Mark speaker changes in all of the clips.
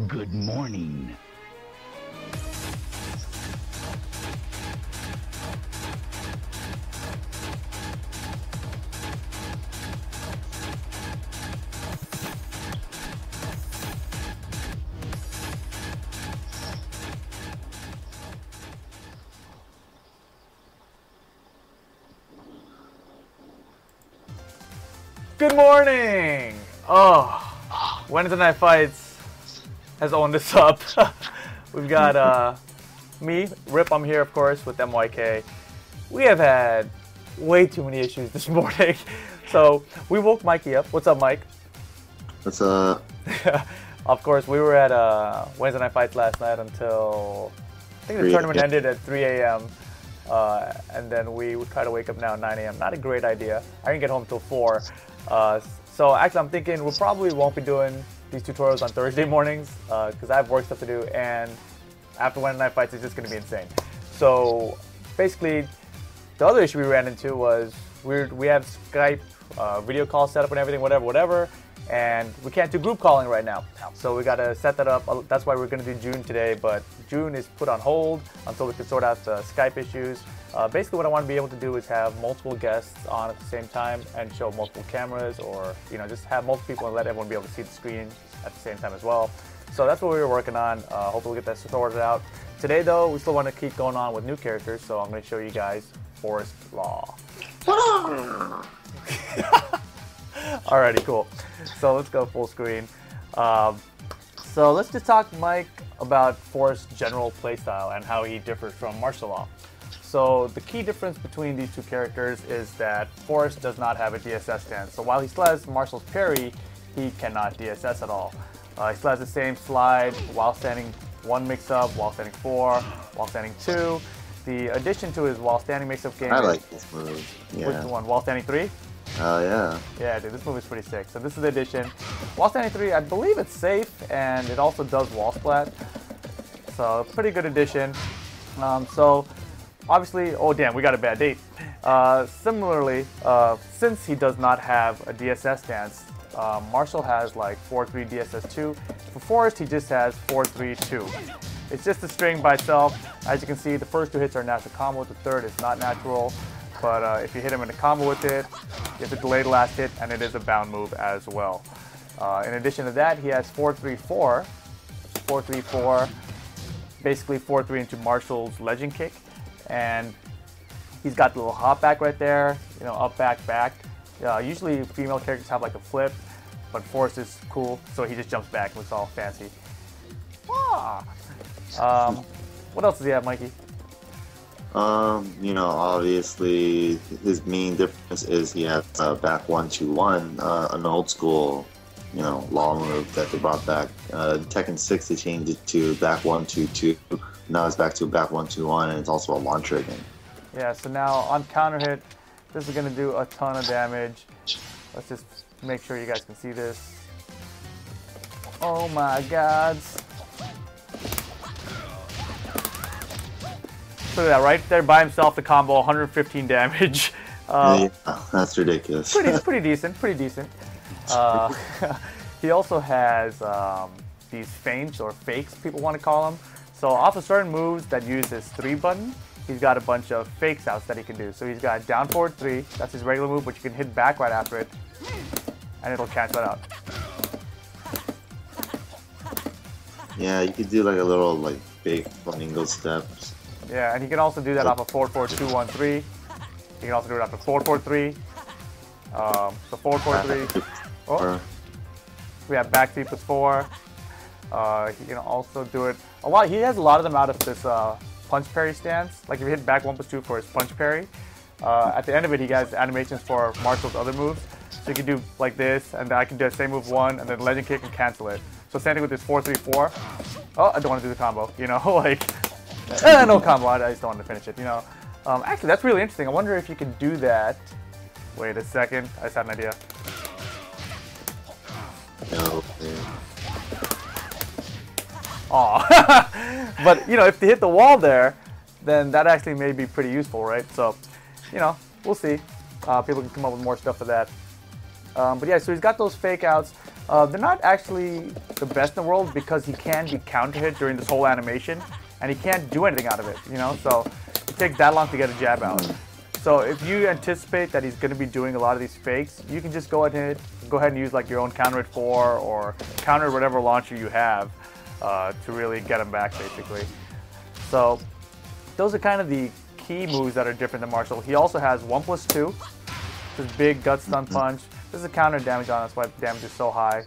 Speaker 1: Good morning.
Speaker 2: Good morning! Oh, Wednesday Night Fights has owned us up. We've got me, Rip, I'm here of course with MYK. We have had way too many issues this morning. So we woke Mikey up. What's up, Mike?
Speaker 3: What's up?
Speaker 2: Of course, we were at Wednesday Night Fights last night until, I think the tournament ended at 3 a.m. And then we would try to wake up now at 9 a.m. Not a great idea. I didn't get home till 4. So actually I'm thinking we probably won't be doing these tutorials on Thursday mornings because I have work stuff to do, and after Wednesday Night Fights it's just going to be insane. So basically the other issue we ran into was we have Skype video call set up and everything, whatever, and we can't do group calling right now. So we got to set that up. That's why we're going to do June today, but June is put on hold until we can sort out the Skype issues. Basically what I want to be able to do is have multiple guests on at the same time and show multiple cameras, or just have multiple people and let everyone be able to see the screen at the same time as well. So that's what we were working on. Hopefully we'll get that sorted out. Today though, we still want to keep going on with new characters, so I'm going to show you guys Forest Law. Alrighty, cool. So let's go full screen. So let's just talk, Mike, about Forrest's general playstyle and how he differs from Martial Law. So the key difference between these two characters is that Forrest does not have a DSS stance. So while he still has Martial's parry, he cannot DSS at all. He still has the same slide while standing 1 mix-up, while standing 4, while standing 2. The addition to his while standing mix-up game.
Speaker 3: I like this move. Yeah.
Speaker 2: Which one? While standing 3?
Speaker 3: Oh yeah.
Speaker 2: Yeah, dude, this move is pretty sick. So this is the addition. While standing 3, I believe it's safe, and it also does wall splat. So pretty good addition. So obviously, oh damn, we got a bad date. Similarly, since he does not have a DSS stance, Martial has like 4-3 DSS2. For Forrest, he just has 4-3-2. It's just a string by itself. As you can see, the first 2 hits are natural combo, the third is not natural. But if you hit him in a combo with it, you have to delay the last hit, and it is a bound move as well. In addition to that, he has 4-3-4. 4-3-4, basically 4-3 into Martial's legend kick. And he's got the little hop back right there, up, back, back. Usually female characters have like a flip, but Forrest is cool, so he just jumps back, looks all fancy. Ah. What else does he have, Mikey?
Speaker 3: Obviously his main difference is he has back 1-2-1, an old school, law move that they brought back. Tekken 6 they changed it to back 1-2-2. Now it's back to back 1-2-1, and it's also a launch trigger. Yeah,
Speaker 2: so now on counter hit, this is going to do a ton of damage. Let's just make sure you guys can see this. Oh my god. Look at that, right there by himself, the combo, 115 damage.
Speaker 3: Yeah, that's ridiculous.
Speaker 2: pretty decent. He also has these feints, or fakes, people want to call them. So off of certain moves that use his 3 button, he's got a bunch of fakes outs that he can do. So he's got down forward 3, that's his regular move, but you can hit back right after it, and it'll cancel it out.
Speaker 3: Yeah, you could do like a little fake flamingo steps.
Speaker 2: Yeah, and he can also do that off of 4-4-2-1-3. He can also do it off of 4-4-3. So 4-4-3. Oh. We have back 3 plus 4. He can also do it a lot. He has a lot of them out of this punch parry stance. Like if you hit back 1 plus 2 for his punch parry, at the end of it he has animations for Martial's other moves. So you can do like this, and then I can do the same move 1, and then legend kick and cancel it. So same thing with this 4-3-4. Oh, I don't want to do the combo. No combo. I just don't want to finish it. Actually that's really interesting. I wonder if you can do that. Wait a second. I just had an idea.
Speaker 3: No.
Speaker 2: Aw. But, if they hit the wall there, then that actually may be pretty useful, right? So, we'll see. People can come up with more stuff for that. But yeah, so he's got those fake outs. They're not actually the best in the world because he can be counter hit during this whole animation, and he can't do anything out of it, you know? So it takes that long to get a jab out. So if you anticipate that he's going to be doing a lot of these fakes, you can just go ahead and use like your own counter hit 4 or counter whatever launcher you have to really get him back, basically. So those are kind of the key moves that are different than Marshall. He also has 1+2, this big gut stun punch. This is a counter damage on, that's why the damage is so high.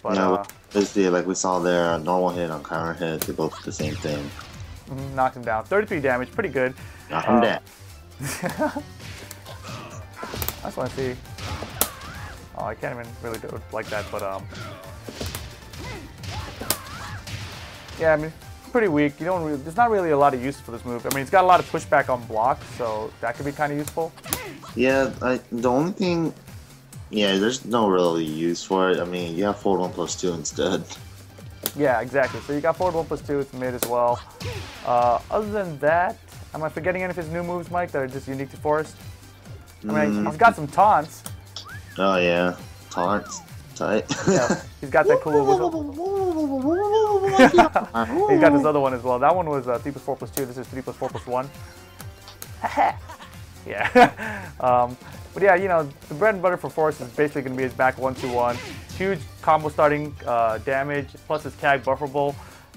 Speaker 2: But,
Speaker 3: yeah, basically, like we saw there, a normal hit on counter hit, they both do the same thing.
Speaker 2: Knocks him down. 33 damage, pretty good.
Speaker 3: Knock him down.
Speaker 2: I just want to see. Oh, I can't even really do it like that, but yeah, I mean, pretty weak. You don't. There's not really a lot of use for this move. I mean, it's got a lot of pushback on block, so that could be kind of useful.
Speaker 3: Yeah, the only thing. Yeah, there's no really use for it. I mean, you have forward 1+2 instead.
Speaker 2: Yeah, exactly. So you got forward 1+2. It's mid as well. Other than that, am I forgetting any of his new moves, Mike, that are just unique to Forrest? I mean, he's got some taunts.
Speaker 3: Oh yeah, taunts, tight.
Speaker 2: Yeah, he's got that cool whistle. He's got this other one as well. That one was 3+4+2. This is 3+4+1. Yeah. But yeah, you know, the bread and butter for Forrest is basically going to be his back 1-2-1. Huge combo starting damage, plus his tag bufferable.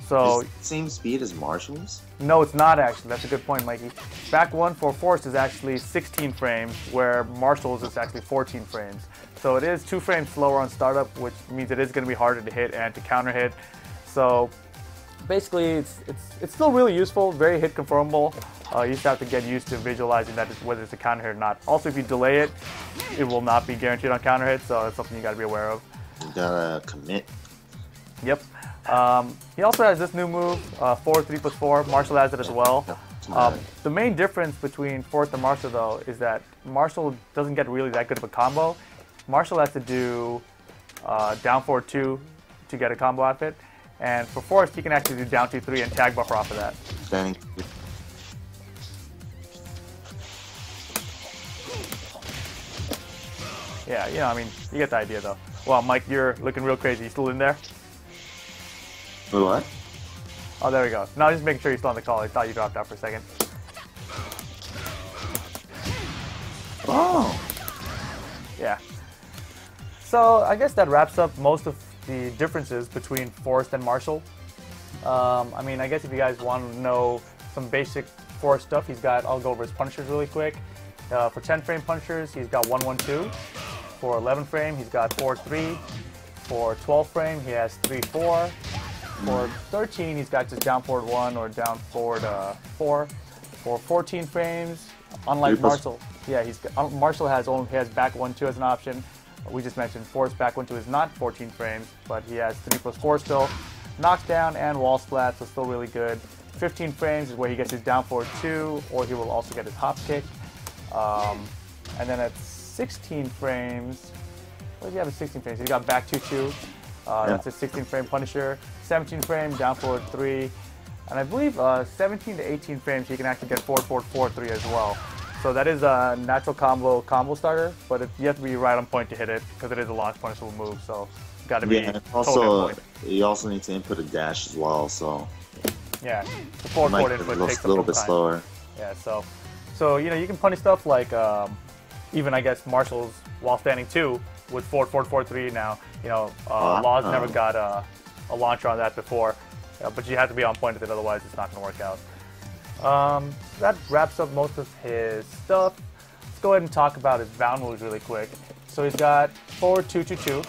Speaker 2: So
Speaker 3: is it the same speed as Marshall's?
Speaker 2: No, it's not actually. That's a good point, Mikey. Back 1 for Forrest is actually 16 frames, where Marshall's is actually 14 frames. So it is 2 frames slower on startup, which means it is going to be harder to hit and to counter hit. So basically, it's still really useful, very hit confirmable. You just have to get used to visualizing that whether it's a counter hit or not. Also, if you delay it, it will not be guaranteed on counter hit, so that's something you got to be aware of.
Speaker 3: You gotta commit.
Speaker 2: Yep. He also has this new move, 4-3+4. Marshall has it as well. The main difference between Forrest and Marshall, though, is that Marshall doesn't get really that good of a combo. Marshall has to do down 4-2 to get a combo out of it. And for Forrest, he can actually do down 2-3 and tag buffer off of that.
Speaker 3: Standing.
Speaker 2: Yeah, you know, I mean, you get the idea, though. Well, Mike, you're looking real crazy. You still in there?
Speaker 3: What?
Speaker 2: Oh, there we go. No, just making sure you're still on the call. I thought you dropped out for a second.
Speaker 3: Oh.
Speaker 2: Yeah. So I guess that wraps up most of the differences between Forrest and Marshall. I mean, I guess if you guys want to know some basic Forrest stuff, I'll go over his punishers really quick. For 10 frame punishers, he's got 1-1-2. For 11 frame, he's got 4-3. For 12 frame, he has 3-4. For 13, he's got just down forward 1 or down forward 4. For 14 frames, unlike Marshall, yeah, Marshall has back 1-2 as an option. We just mentioned Forrest back 1-2 is not 14 frames, but he has 3+4 still. Knockdown and wall splat, so still really good. 15 frames is where he gets his down forward 2, or he will also get his hop kick. And then at 16 frames, what does he have at 16 frames? He got back 2-2. That's a 16 frame Punisher. 17 frame, down forward 3. And I believe 17 to 18 frames, he can actually get forward 4-3 as well. So that is a natural combo starter, but you have to be right on point to hit it because it is a launch punishable move. So you got to be
Speaker 3: also you also need to input a dash as well. So
Speaker 2: yeah, the forward input takes
Speaker 3: a little bit slower.
Speaker 2: Yeah, so you know you can punish stuff like even I guess Marshall's while standing 2 with 4-4-4-3 now. You know, Laws never got a launcher on that before, but you have to be on point with it, otherwise it's not going to work out. That wraps up most of his stuff. Let's go ahead and talk about his bound moves really quick. So he's got forward 2-2-2.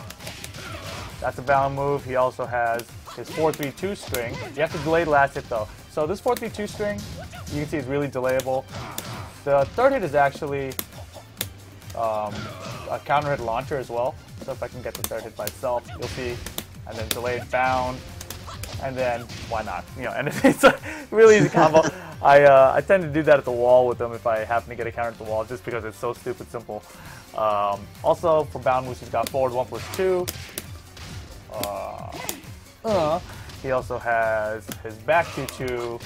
Speaker 2: That's a bound move. He also has his 4-3-2 string. You have to delay the last hit though. So this 4-3-2 string, you can see is really delayable. The third hit is actually a counter hit launcher as well. So if I can get the third hit by itself, you'll see. And then delayed bound. And then, why not? You know, and it's a really easy combo. I tend to do that at the wall with them if I happen to get a counter at the wall, just because it's so stupid simple. Also, for bound moves, he's got forward 1+2. He also has his back 2-2,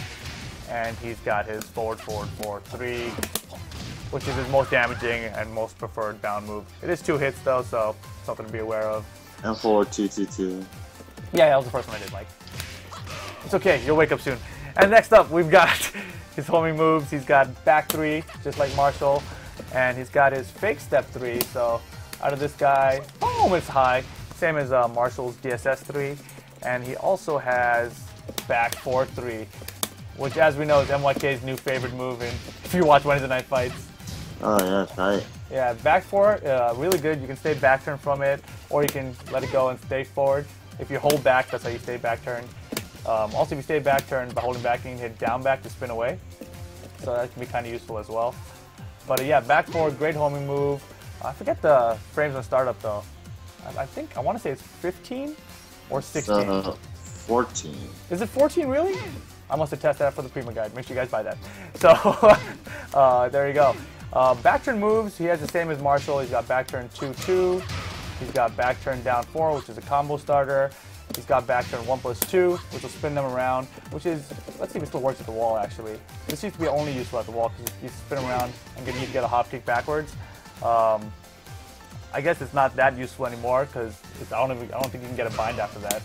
Speaker 2: and he's got his forward 4-3. which is his most damaging and most preferred down move. It is 2 hits though, so something to be aware of.
Speaker 3: And for 222.
Speaker 2: Yeah, that was the first one I did, Mike. It's okay, you'll wake up soon. And next up, we've got his homing moves. He's got back 3, just like Marshall, and he's got his fake step 3. So out of this guy, boom, it's high, same as Marshall's DSS 3. And he also has back 4-3, which, as we know, is MYK's new favorite move. And if you watch Wednesday Night Fights.
Speaker 3: Oh yeah, tight.
Speaker 2: Yeah, back 4, really good. You can stay back turn from it, or you can let it go and stay forward. If you hold back, that's how you stay back turn. Also, if you stay back turn by holding back, you can hit down back to spin away. So that can be kind of useful as well. But yeah, back 4, great homing move. I forget the frames on startup though. I want to say it's 15 or 16.
Speaker 3: 14.
Speaker 2: Is it 14 really? I must have tested that for the Prima guide. Make sure you guys buy that. So there you go. Back turn moves, he has the same as Marshall. He's got back turn 2-2. He's got back turn down 4, which is a combo starter. He's got back turn 1+2, which will spin them around, which is, let's see if it still works at the wall actually. This seems to be only useful at the wall because you spin around and you need to get a hop kick backwards. I guess it's not that useful anymore because I don't think you can get a bind after that.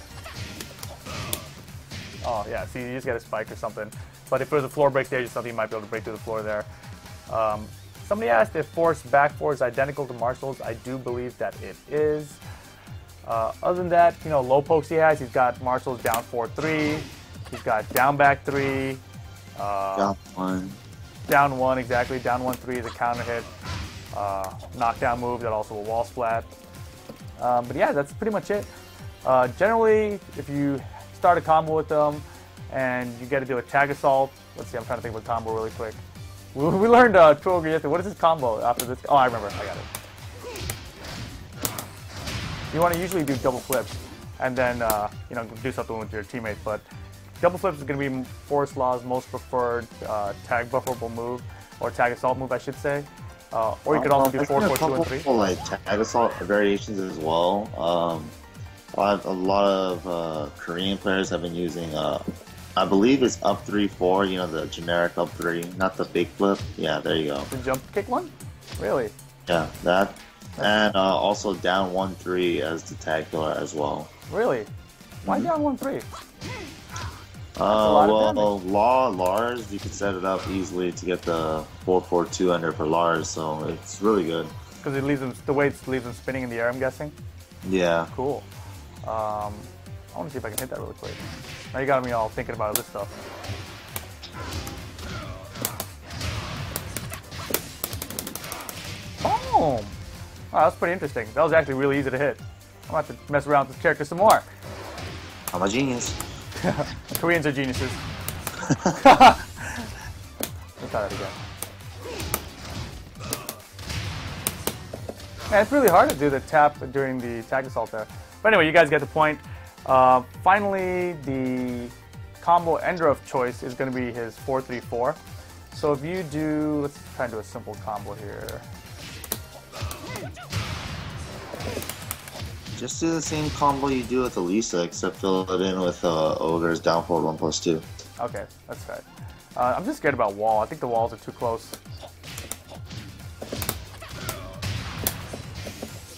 Speaker 2: Oh yeah, see, you just get a spike or something. But if there's a floor break there, just something you might be able to break through the floor there. Somebody asked if force back 4 is identical to Marshall's. I do believe that it is. Other than that, you know, low pokes he has. He's got Marshall's down 4-3. He's got down back 3.
Speaker 3: Down 1.
Speaker 2: Down 1, exactly. Down 1-3 is a counter hit. Knockdown move that also a wall splat. But yeah, that's pretty much it. Generally, if you start a combo with them and you get to do a tag assault, let's see, I'm trying to think of a combo really quick. We learned Thru yesterday. What is this combo after this? Oh, I remember. I got it. You want to usually do double flips and then you know, do something with your teammate, but double flips is going to be Forest Law's most preferred tag bufferable move, or tag assault move, I should say. Or you could also do 4-4-2 and 3.
Speaker 3: Like tag assault variations as well. A lot of Korean players have been using, I believe it's up 3-4. You know, the generic up 3, not the big flip. Yeah, there you go.
Speaker 2: The jump kick one? Really?
Speaker 3: Yeah, that. And also down 1-3 as the tag killer as well.
Speaker 2: Really? Why down 1-3?
Speaker 3: Well, Lars, you can set it up easily to get the 4-4-2 under for Lars, so it's really good.
Speaker 2: Because it leaves them, the way it leaves them spinning in the air, I'm guessing?
Speaker 3: Yeah.
Speaker 2: Cool. I want to see if I can hit that really quick. Now you got me all thinking about this stuff. Boom! Wow, that's pretty interesting. That was actually really easy to hit. I'm going to have to mess around with this character some more.
Speaker 3: I'm a genius.
Speaker 2: Koreans are geniuses. Let's try that again. Man, it's really hard to do the tap during the tag assault there. But anyway, you guys get the point. Finally, the combo ender of choice is going to be his 4-3-4. So if you do, let's try and do a simple combo here.
Speaker 3: Just do the same combo you do with Elisa, except fill it in with Ogre's down forward 1+2.
Speaker 2: Okay, that's right. I'm just scared about wall. I think the walls are too close.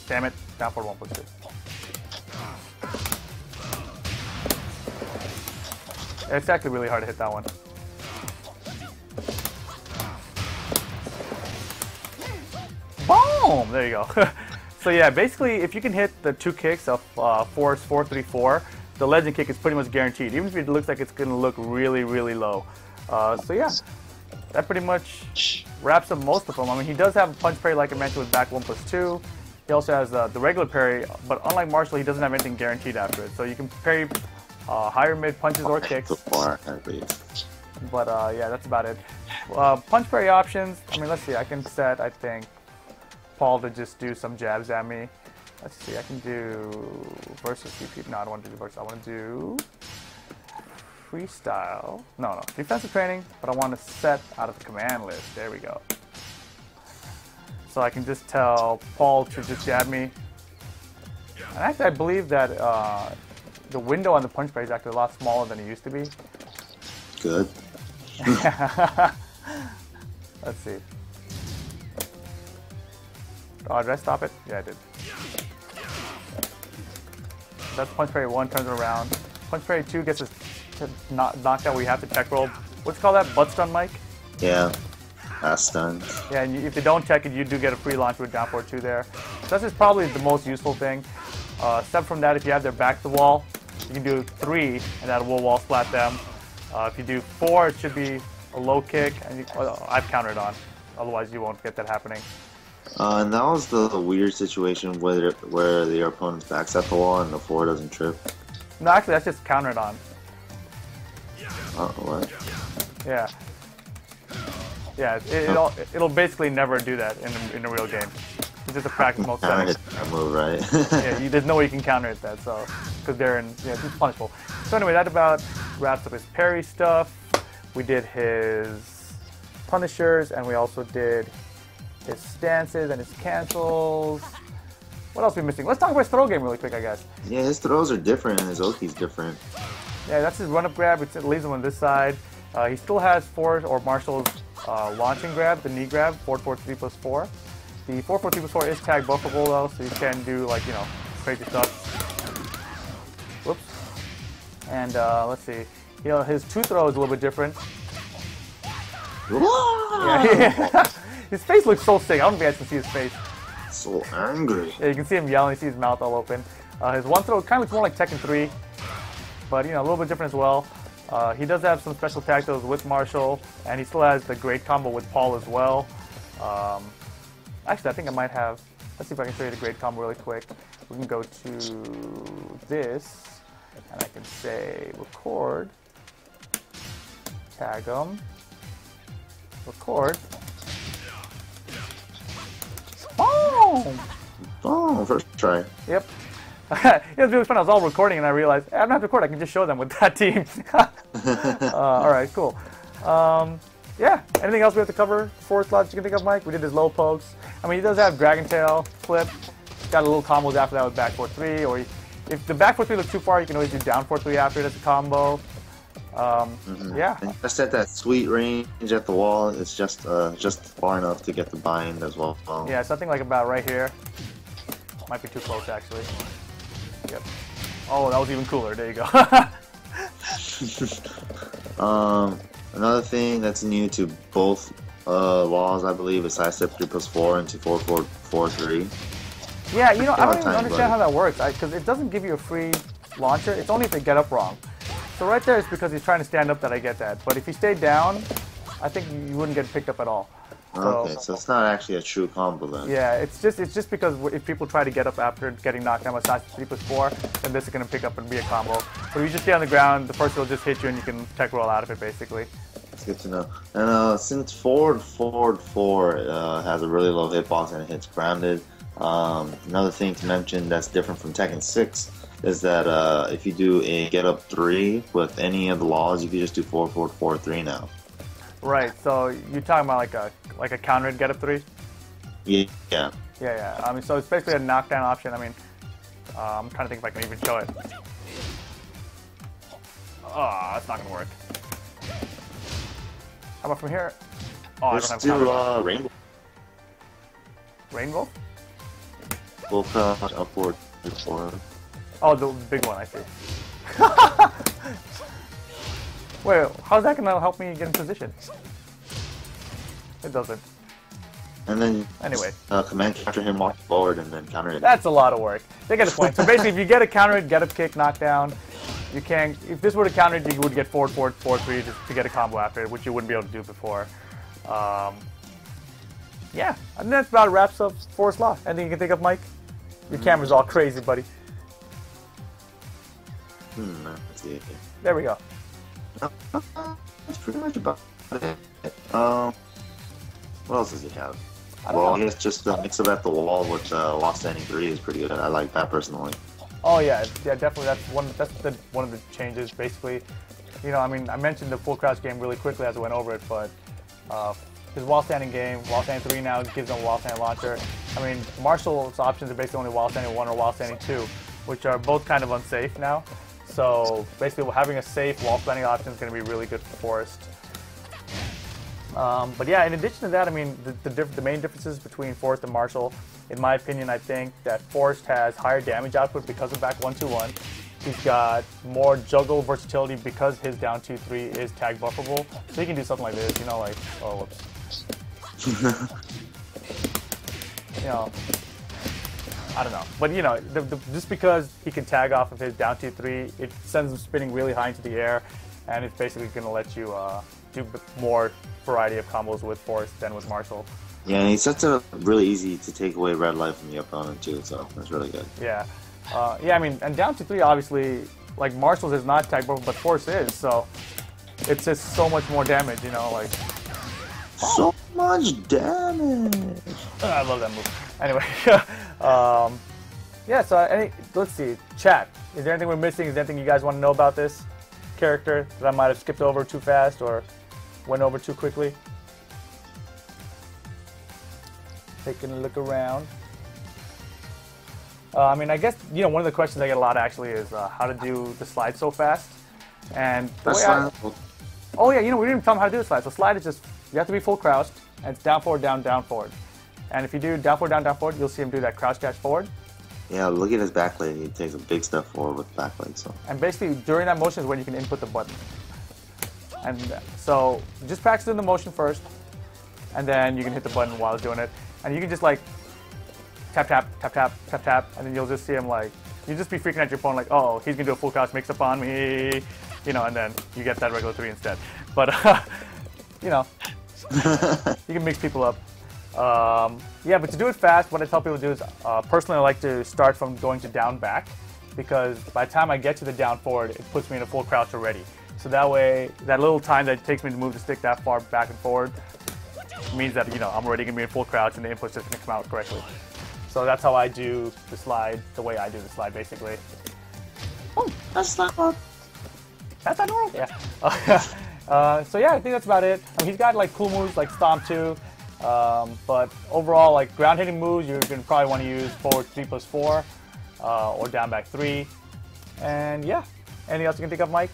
Speaker 2: Damn it, down forward 1+2. It's actually really hard to hit that one. Boom! There you go. So yeah, basically, if you can hit the 2 kicks of force 4-3-4, the legend kick is pretty much guaranteed, even if it looks like it's going to look really, really low. So yeah, that pretty much wraps up most of them. I mean, he does have a punch parry, like I mentioned, with back 1+2. He also has the regular parry, but unlike Marshall, he doesn't have anything guaranteed after it. So you can parry higher mid punches or kicks. But yeah, that's about it. Punch parry options, I mean, let's see, I can set, I think, Paul to just do some jabs at me. Let's see, I can do versus DP. No, I don't want to do versus. I want to do freestyle. No, defensive training, but I want to set out of the command list. There we go. So I can just tell Paul to just jab me. And actually, I believe that the window on the punch parry is actually a lot smaller than it used to be.
Speaker 3: Good.
Speaker 2: Let's see. Oh, did I stop it? Yeah, I did. That's punch parry 1, turns it around. Punch parry 2 gets us knocked out where you have to tech roll. What's it called that? Butt stun, Mike?
Speaker 3: Yeah. Stun.
Speaker 2: Yeah, and if you don't tech it, you do get a free launch with down 4-2 there. So this is probably the most useful thing. Except from that, if you have their back to the wall, you can do 3, and that will wall splat them. If you do 4, it should be a low kick, and I've countered on. Otherwise, you won't get that happening.
Speaker 3: And that was the weird situation where the opponent's back's at the wall and the 4 doesn't trip.
Speaker 2: No, actually, that's just countered on.
Speaker 3: What?
Speaker 2: Yeah. Yeah, it'll basically never do that in a real game. It's just a practice mode setting.
Speaker 3: That move, right?
Speaker 2: Yeah, there's no way you can counter it that, so because they're in, yeah, it's punishable. So anyway, that about wraps up his parry stuff. We did his punishers, and we also did his stances and his cancels. What else are we missing? Let's talk about his throw game really quick, I guess.
Speaker 3: Yeah, his throws are different, and his Oki's different.
Speaker 2: Yeah, that's his run-up grab. It leaves him on this side. He still has Ford or Marshall's launching grab, the knee grab, 4-4-3 plus 4. The 4-4-3 plus 4 is tag buffable though, so you can do like, you know, crazy stuff. Whoops. And let's see. You know, his 2 throw is a little bit different. Yeah, his face looks so sick. I don't know if you guys can see his face.
Speaker 3: So angry.
Speaker 2: Yeah, you can see him yelling. You see his mouth all open. His 1 throw kind of looks more like Tekken 3, but you know, a little bit different as well. He does have some special tag throws with Marshall, and he still has the great combo with Paul as well. Actually, I think I might have. Let's see if I can show you the great combo really quick. We can go to this, and I can say record, tag him, record. Boom!
Speaker 3: Oh, first try.
Speaker 2: Yep. It was really fun. I was all recording and I realized, hey, I don't have to record. I can just show them with that team. All right, cool. Yeah. Anything else we have to cover? 4 slots you can think of, Mike? We did his low pokes. I mean, he does have Dragon Tail, flip. Got a little combos after that with back 4-3. Or if the back 4-3 looks too far, you can always do down 4-3 after it as a combo. Yeah.
Speaker 3: And just at that sweet range at the wall, it's just far enough to get the bind as well.
Speaker 2: Yeah, something like about right here. Might be too close, actually. Yep. Oh, that was even cooler. There you go.
Speaker 3: Another thing that's new to both walls, I believe, is sidestep 3 plus 4 into 4-4-4-3.
Speaker 2: Yeah, you know, I don't even understand how that works, because it doesn't give you a free launcher. It's only if they get up wrong. So right there is because he's trying to stand up that I get that. But if he stayed down, I think you wouldn't get picked up at all.
Speaker 3: Okay, so it's not actually a true combo then.
Speaker 2: Yeah, it's just because if people try to get up after getting knocked down with size 3 plus 4, then this is going to pick up and be a combo. So you just stay on the ground, the first will just hit you and you can tech roll out of it basically.
Speaker 3: That's good to know. And since forward 4 has a really low hitbox and it hits grounded, another thing to mention that's different from Tekken 6 is that if you do a get up 3 with any of the laws, you can just do 4-4-4-3 now.
Speaker 2: Right, so you're talking about like a countered get up 3?
Speaker 3: Yeah.
Speaker 2: Yeah. I mean, so it's basically a knockdown option. I mean, I'm trying to think if I can even show it. Oh, that's not gonna work. How about from here? Oh,
Speaker 3: Let's
Speaker 2: I don't have
Speaker 3: Rainbow.
Speaker 2: Rainbow?
Speaker 3: We'll cut upward before.
Speaker 2: Oh, the big one, I see. Wait, how's that gonna help me get in position? It doesn't.
Speaker 3: And then
Speaker 2: anyway,
Speaker 3: command capture him, walk forward, and then counter it.
Speaker 2: That's a lot of work. They get the point. So basically, if you get a counter, get up kick, knockdown, you can't. If this were to counter it, you would get 4-4-4-3 just to get a combo after it, which you wouldn't be able to do before. Yeah, and that's about wraps up Forest Law. Anything you can think of, Mike? Your camera's all crazy, buddy.
Speaker 3: Let's see.
Speaker 2: There we go.
Speaker 3: That's pretty much about it. What else does he have? Well, I guess just the mix up at the wall with wall standing 3 is pretty good. I like that personally.
Speaker 2: Oh yeah, definitely. That's one of the changes. Basically, you know, I mean, I mentioned the full crouch game really quickly as I went over it, but his wall standing game, wall standing 3 now gives him a wall standing launcher. I mean, Marshall's options are basically only wall standing 1 or wall standing 2, which are both kind of unsafe now. So basically, having a safe wall standing option is going to be really good for Forest. But yeah, in addition to that, I mean, the main differences between Forrest and Marshall, in my opinion, I think that Forrest has higher damage output because of back 1-2-1. He's got more juggle versatility because his down 2-3 is tag bufferable. So he can do something like this, you know, like, oh, whoops. You know, I don't know. But, you know, just because he can tag off of his down 2-3, it sends him spinning really high into the air, and it's basically going to let you do more variety of combos with Forrest than with Marshall.
Speaker 3: Yeah, and he sets it up really easy to take away red light from the opponent too, so that's really good.
Speaker 2: Yeah. Yeah, I mean, and down 2-3, obviously, like, Marshall's is not tag buffer, but Forrest is, so it's just so much more damage, you know, like...
Speaker 3: So much damage!
Speaker 2: I love that move. Anyway, yeah, so let's see. Chat, is there anything we're missing? Is there anything you guys want to know about this character that I might have skipped over too fast or went over too quickly? Taking a look around. I mean, I guess, you know, one of the questions I get a lot actually is how to do the slide so fast. And the way oh yeah, you know, we didn't even tell them how to do the slide. So slide is just, you have to be full crouched, and it's down, forward, down, down, forward. And if you do down, forward, down, forward, you'll see him do that crouch catch forward.
Speaker 3: Yeah, look at his back leg. He takes a big step forward with the back leg. So. And
Speaker 2: basically, during that motion is when you can input the button. And so just practice doing the motion first, and then you can hit the button while doing it. And you can just like tap, tap, tap, tap, tap, tap, and then you'll just see him like, you just be freaking out your opponent like, oh, he's gonna do a full crouch mix up on me, you know, and then you get that regular 3 instead. But, you know, you can mix people up. Yeah, but to do it fast, what I tell people to do is, personally I like to start from going to down back, because by the time I get to the down forward, it puts me in a full crouch already. So that way, that little time that it takes me to move the stick that far back and forward means that, you know, I'm already going to be in full crouch and the input's just going to come out correctly. So that's how I do the slide, the way I do the slide, basically. Oh, that's not normal. That's not normal? Yeah. So yeah, I think that's about it. I mean, he's got like cool moves like Stomp too. But overall, like ground hitting moves, you're going to probably want to use forward 3+4 or down back 3. And yeah, anything else you can think of, Mike?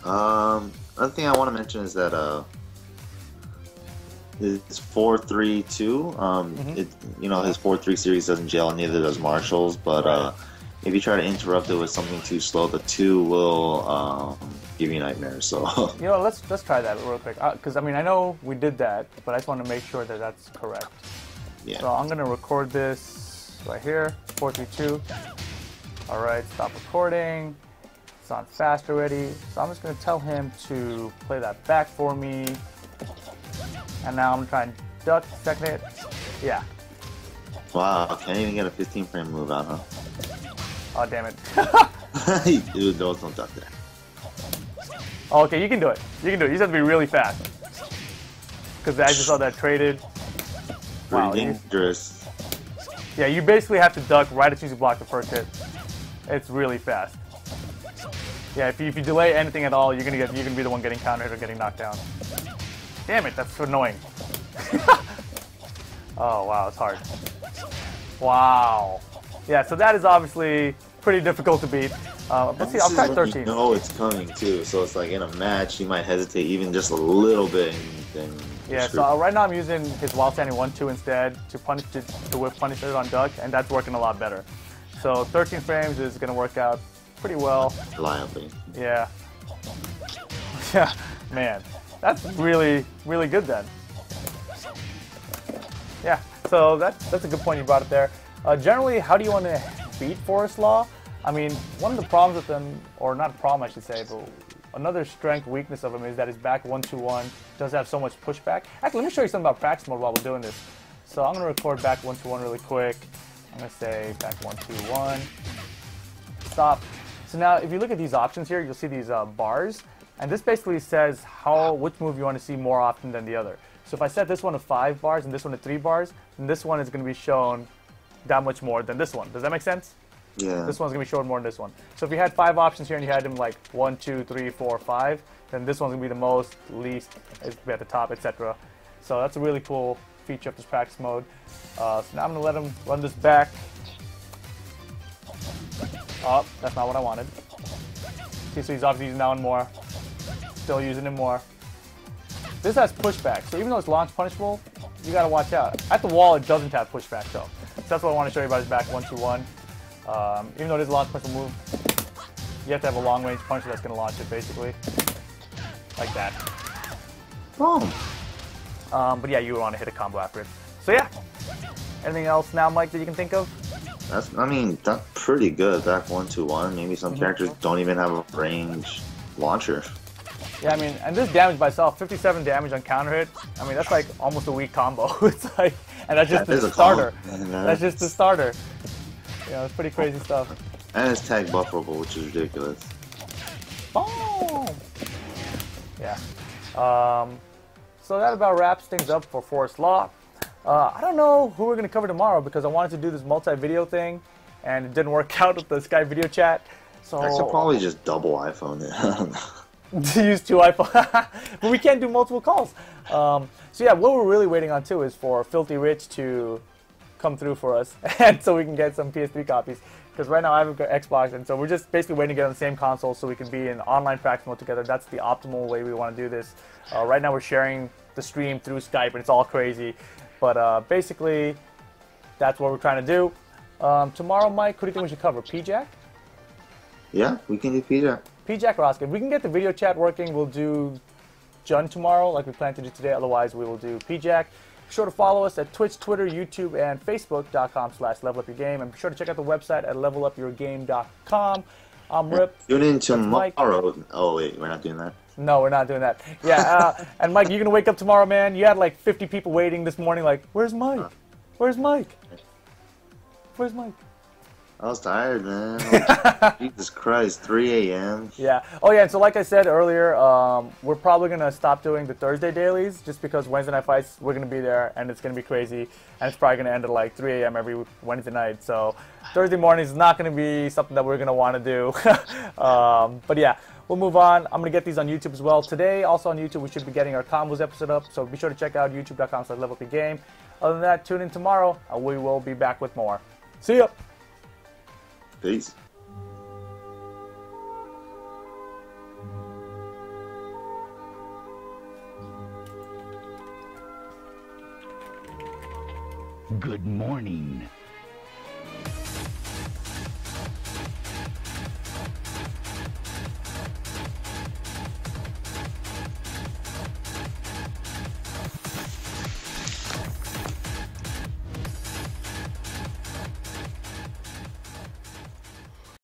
Speaker 3: Another thing I want to mention is that it's 4-3-2. It, you know, his 4-3 series doesn't gel, neither does Marshall's. But if you try to interrupt it with something too slow, the 2 will give you nightmares. So
Speaker 2: you know, let's try that real quick, because I mean, I know we did that, but I just want to make sure that that's correct.
Speaker 3: Yeah.
Speaker 2: So I'm gonna record this right here, 4-3-2. All right, stop recording. It's on fast already. So I'm just gonna tell him to play that back for me. And now I'm gonna try and duck, second hit. Yeah.
Speaker 3: Wow, can't even get a 15 frame move out, huh?
Speaker 2: Oh, damn it.
Speaker 3: Dude, don't duck there.
Speaker 2: Oh, okay, you can do it. You can do it. You just have to be really fast. Because I just saw that traded.
Speaker 3: Pretty dangerous.
Speaker 2: Yeah, you basically have to duck right as soon as you block the first hit. It's really fast. Yeah, if you delay anything at all, you're gonna be the one getting countered or getting knocked down. Damn it, that's so annoying. Oh wow, it's hard. Wow. Yeah, so that is obviously pretty difficult to beat. Let's see, I'll try 13.
Speaker 3: You know it's coming too, so it's like in a match you might hesitate even just a little bit. And
Speaker 2: yeah, so right now I'm using his while standing 1-2 instead to whip punishes on duck, and that's working a lot better. So 13 frames is gonna work out pretty well.
Speaker 3: Reliably.
Speaker 2: Yeah. Yeah, man. That's really, really good then. Yeah, so that's a good point you brought up there. Generally, how do you want to beat Forest Law? I mean, one of the problems with him, or not a problem I should say, but another strength, weakness of him is that his back 1-2-1 does have so much pushback. Actually, let me show you something about practice mode while we're doing this. So I'm going to record back 1-2-1 really quick. I'm going to say back 1-2-1. Stop. So now, if you look at these options here, you'll see these bars. And this basically says which move you want to see more often than the other. So if I set this one to 5 bars and this one to 3 bars, then this one is going to be shown that much more than this one. Does that make sense?
Speaker 3: Yeah.
Speaker 2: This one's going to be shown more than this one. So if you had 5 options here and you had them like 1, 2, 3, 4, 5, then this one's going to be the most, least, it's at the top, etc. So that's a really cool feature of this practice mode. So now I'm going to let him run this back. Oh, that's not what I wanted. See, so he's obviously using that one more. Still using it more. This has pushback, so even though it's launch punishable, you gotta watch out. At the wall, it doesn't have pushback though. So that's what I want to show you about his back 1-2-1. Even though it is a launch punishable move, you have to have a long range punch that's gonna launch it basically. Like that.
Speaker 3: Boom.
Speaker 2: But yeah, you want to hit a combo after it. So yeah. Anything else now, Mike, that you can think of?
Speaker 3: I mean, that's pretty good. Back 1-2-1. Maybe some characters don't even have a range launcher.
Speaker 2: Yeah, I mean, and this damage by itself, 57 damage on counter hit. I mean, that's like almost a weak combo. It's like, and that's just the starter. That's just the starter. You know, it's pretty crazy stuff.
Speaker 3: And it's tag bufferable, which is ridiculous.
Speaker 2: Boom! Yeah. So that about wraps things up for Forest Law. I don't know who we're going to cover tomorrow because I wanted to do this multi-video thing, and it didn't work out with the Skype video chat. So
Speaker 3: I should probably just double iPhone it.
Speaker 2: To use 2 iPhones, but we can't do multiple calls. So yeah, what we're really waiting on too is for Filthy Rich to come through for us, and so we can get some PS3 copies. Because right now I have an Xbox, and so we're just basically waiting to get on the same console so we can be in online practice mode together. That's the optimal way we want to do this. Right now we're sharing the stream through Skype, and it's all crazy. But basically, that's what we're trying to do. Tomorrow, Mike, who do you think we should cover? P-Jack?
Speaker 3: Yeah, we can do P-Jack.
Speaker 2: P-Jack or Oscar. If we can get the video chat working, we'll do Jun tomorrow like we plan to do today. Otherwise, we will do P-Jack. Be sure to follow us at Twitch, Twitter, YouTube, and Facebook.com/levelupyourgame. And be sure to check out the website at levelupyourgame.com. I'm Rip.
Speaker 3: Tune in tomorrow. Oh, wait, we're not doing that?
Speaker 2: No, we're not doing that. Yeah, and Mike, you're going to wake up tomorrow, man. You had like 50 people waiting this morning like, where's Mike? Where's Mike? Where's Mike?
Speaker 3: I was tired, man. Jesus Christ, 3 a.m.
Speaker 2: Yeah. Oh, yeah, and so like I said earlier, we're probably going to stop doing the Thursday dailies just because Wednesday Night Fights, we're going to be there, and it's going to be crazy, and it's probably going to end at like 3 a.m. every Wednesday night. So Thursday morning is not going to be something that we're going to want to do. But yeah, we'll move on. I'm going to get these on YouTube as well. Today, also on YouTube, we should be getting our combos episode up, so be sure to check out youtube.com/levelupyourgame. Other than that, tune in tomorrow, and we will be back with more. See ya!
Speaker 3: Peace.
Speaker 1: Good morning.